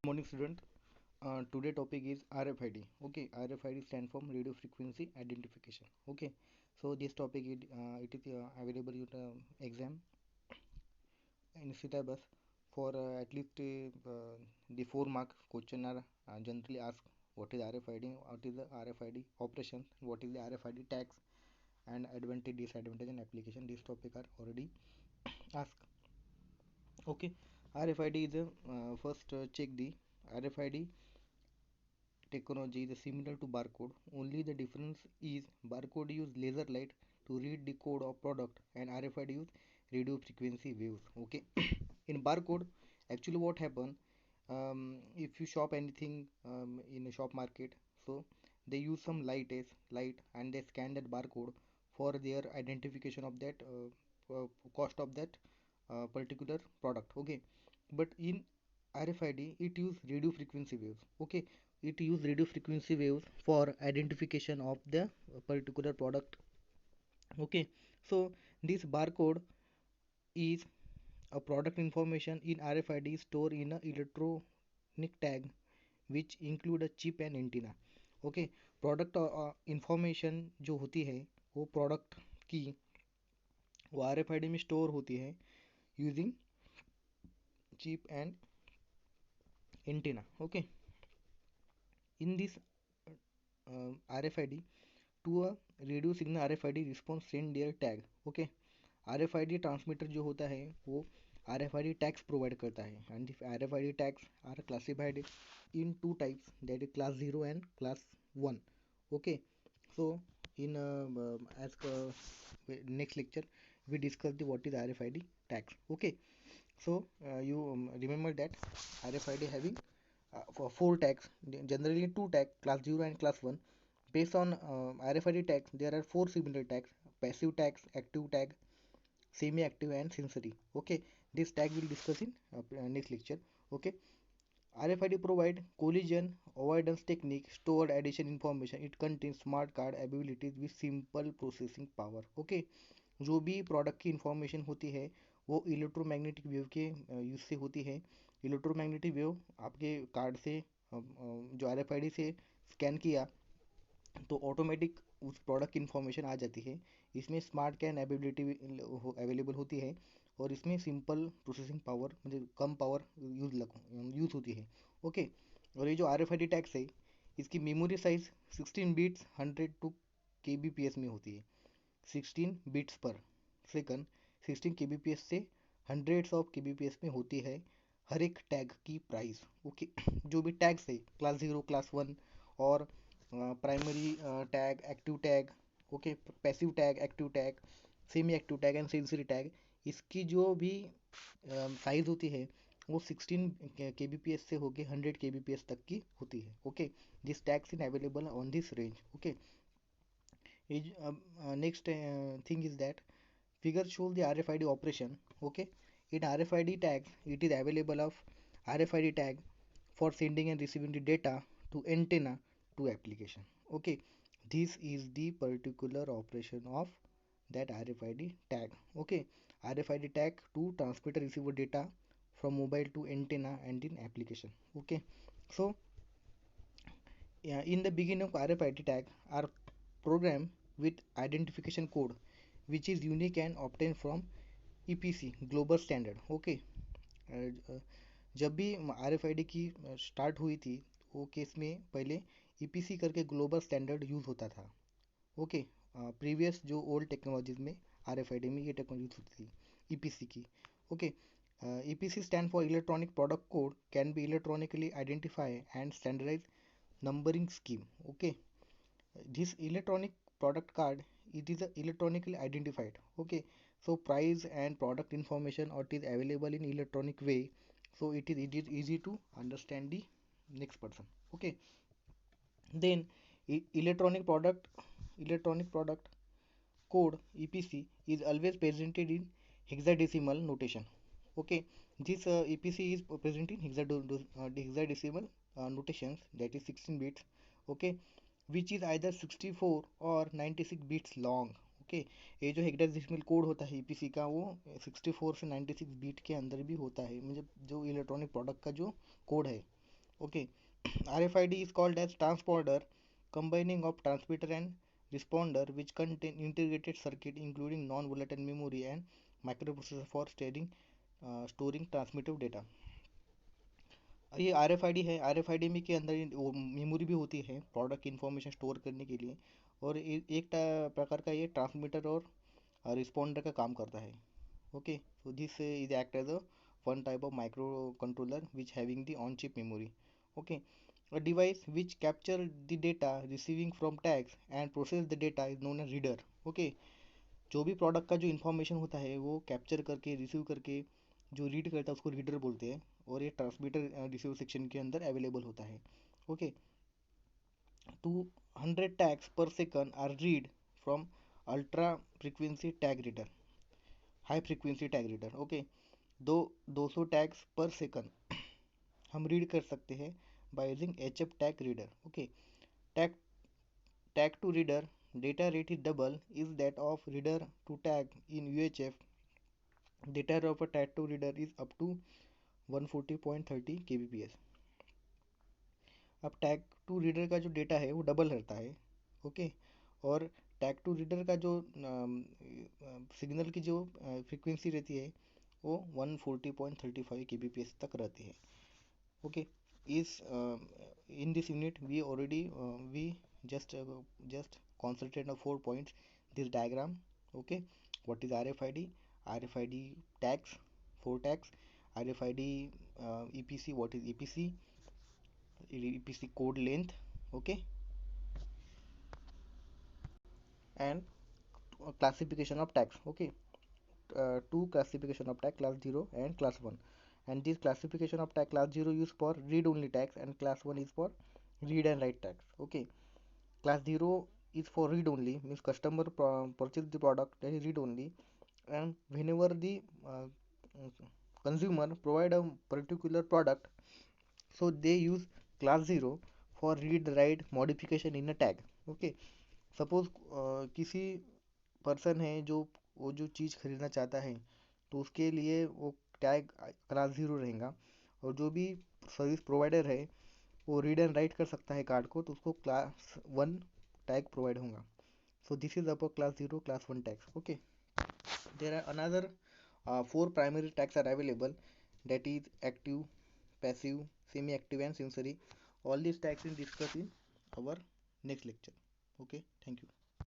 Morning student. Today topic is RFID. Okay, RFID stand for radio frequency identification. Okay, so this topic it is available in exam in syllabus for at least the 4 mark question are generally asked. What is RFID? What is the RFID operation? What is the RFID tags and advantage, disadvantage, and application? This topic are already asked. Okay, RFID is a first check the RFID technology is similar to barcode, only the difference is barcode use laser light to read the code of product and RFID use radio frequency waves. Okay, in barcode, actually what happen, if you shop anything in a shop market, so they use some light and they scan that barcode for their identification of that cost of that particular product. Okay, but in RFID it use radio frequency waves. Okay, it use radio frequency waves for identification of the particular product. Okay, so this barcode is a product information in RFID stored in a electronic tag which include a chip and antenna. Okay, product information जो होती है वो product की वो RFID में store होती है using chip and antenna. Okay, in this RFID to a radio signal RFID response send their tag. Okay, RFID transmitter जो होता है वो RFID टैग्स प्रोवाइड करता है and RFID tags are classified in two types, that is class 0 and class 1. Okay, so in as next lecture we discuss the what is RFID tags. Okay, so you remember that RFID having for 4 tags, generally 2 tags, class 0 and class 1. Based on RFID tags, there are 4 similar tags: passive tags, active tag, semi-active, and sensory. Okay, this tag will discuss in next lecture. Okay, RFID provide collision avoidance technique, stored addition information. It contains smart card abilities with simple processing power. Okay, जो भी product की information होती है वो electromagnetic wave के use से होती है. इलेक्ट्रोमैग्नेटिक वेव आपके कार्ड से जो RFID से स्कैन किया तो ऑटोमेटिक उस प्रोडक्ट की इंफॉर्मेशन आ जाती है. इसमें स्मार्ट कैन एबिलिटी अवेलेबल होती है और इसमें सिंपल प्रोसेसिंग पावर मतलब कम पावर यूज़ होती है. ओके, और ये जो RFID टैग्स है इसकी मेमोरी साइज 16 बिट्स 102 kbps में होती है. 16 बिट्स पर सेकंड 16 kbps से हंड्रेड्स ऑफ kbps में होती है हर एक टैग की प्राइस. ओके, जो भी टैग्स है क्लास 0 क्लास 1 और primary tag, active tag, okay, passive tag, active tag, semi active tag and sensory tag, इसकी जो भी साइज होती है वो 16 kbps से होके 100 kbps तक की होती है. Okay, this tags in available on this range. Okay, next thing is that figure shows the RFID operation. Okay, in RFID tags it is available of RFID tag for sending and receiving the data to antenna to application. Okay, this is the particular operation of that RFID tag. Okay, RFID tag to transmitter receiver data from mobile to antenna and in application. Okay, so yeah, in the beginning of RFID tag are programmed with identification code which is unique and obtained from EPC global standard. Okay, जब भी RFID की start हुई थी वो case में पहले EPC करके global standard use होता था. ओके, प्रीवियस जो ओल्ड टेक्नोलॉजीज में RFID में ये टेक्नोलॉजी होती थी EPC की. Okay, EPC stand for electronic product code can be electronically identify and standardize numbering scheme. Okay, this electronic product card it is electronically identified. Okay, so price and product information or it is available in electronic way, so it is easy to understand the next person. Okay, then electronic product code EPC is always presented in hexadecimal notation. Okay, this EPC is present in hexadecimal notations, that is 16 bits. Okay, which is either 64 और 96 bits long. Okay, ये जो hexadecimal code होता है EPC का वो 64 से 96 beat के अंदर भी होता है, मतलब जो इलेक्ट्रॉनिक प्रोडक्ट का जो कोड है Okay. RFID is called as transponder, combining of transmitter and responder, which contain integrated circuit including non-volatile memory and microprocessor for storing transmitted data. ये RFID है, RFID में के अंदर मेमोरी भी होती है प्रोडक्ट इन्फॉर्मेशन स्टोर करने के लिए, और एक प्रकार का ये ट्रांसमीटर और रिस्पॉन्डर का काम करता है. Okay, so this is act as a one type of microcontroller which having the on-chip memory. Okay, a device which capture the data receiving from tags and process the data is known as reader. Okay, जो भी product का जो information होता है वो capture करके receive करके जो रीड करता है उसको रीडर बोलते हैं, और ये ट्रांसमीटर रिसीव सेक्शन के अंदर अवेलेबल होता है. Okay, 200 tags per second are read from ultra frequency tag reader, high frequency tag reader. Okay, 200 tags per second हम रीड कर सकते हैं by using HF tag reader. Okay, tag tag to reader data rate is double is that of reader to tag in UHF. Data rate of a tag to reader is up to 140.30 kbps. अब tag to reader का जो data है वो double रहता है. Okay, और tag to reader का जो सिग्नल की जो फ्रीक्वेंसी रहती है वो 140.35 kbps तक रहती है. Okay, is in this unit we already we just concentrate on 4 points this diagram. Okay, what is RFID, RFID tags, 4 tags, RFID EPC, what is EPC, EPC code length. Okay, and classification of tags. Okay, two classification of tag, class 0 and class 1, and this classification of tag class 0 used for read only tags and class 1 is for read and write tags. Okay, class 0 is for read only, means customer purchase the product that is read only, and whenever the consumer provide a particular product, so they use class 0 for read write modification in a tag. Okay, suppose किसी person है जो वो जो चीज़ खरीदना चाहता है, तो उसके लिए वो टैग क्लास 0 रहेगा, और जो भी सर्विस प्रोवाइडर है वो रीड एंड राइट कर सकता है कार्ड को, तो उसको क्लास 1 टैग प्रोवाइड होगा. So this is about class 0, class 1 tags. Okay, there are another 4 primary tags are available, that is active, passive, semi-active and sensory. All these tags will discuss in our next lecture. Okay, thank you.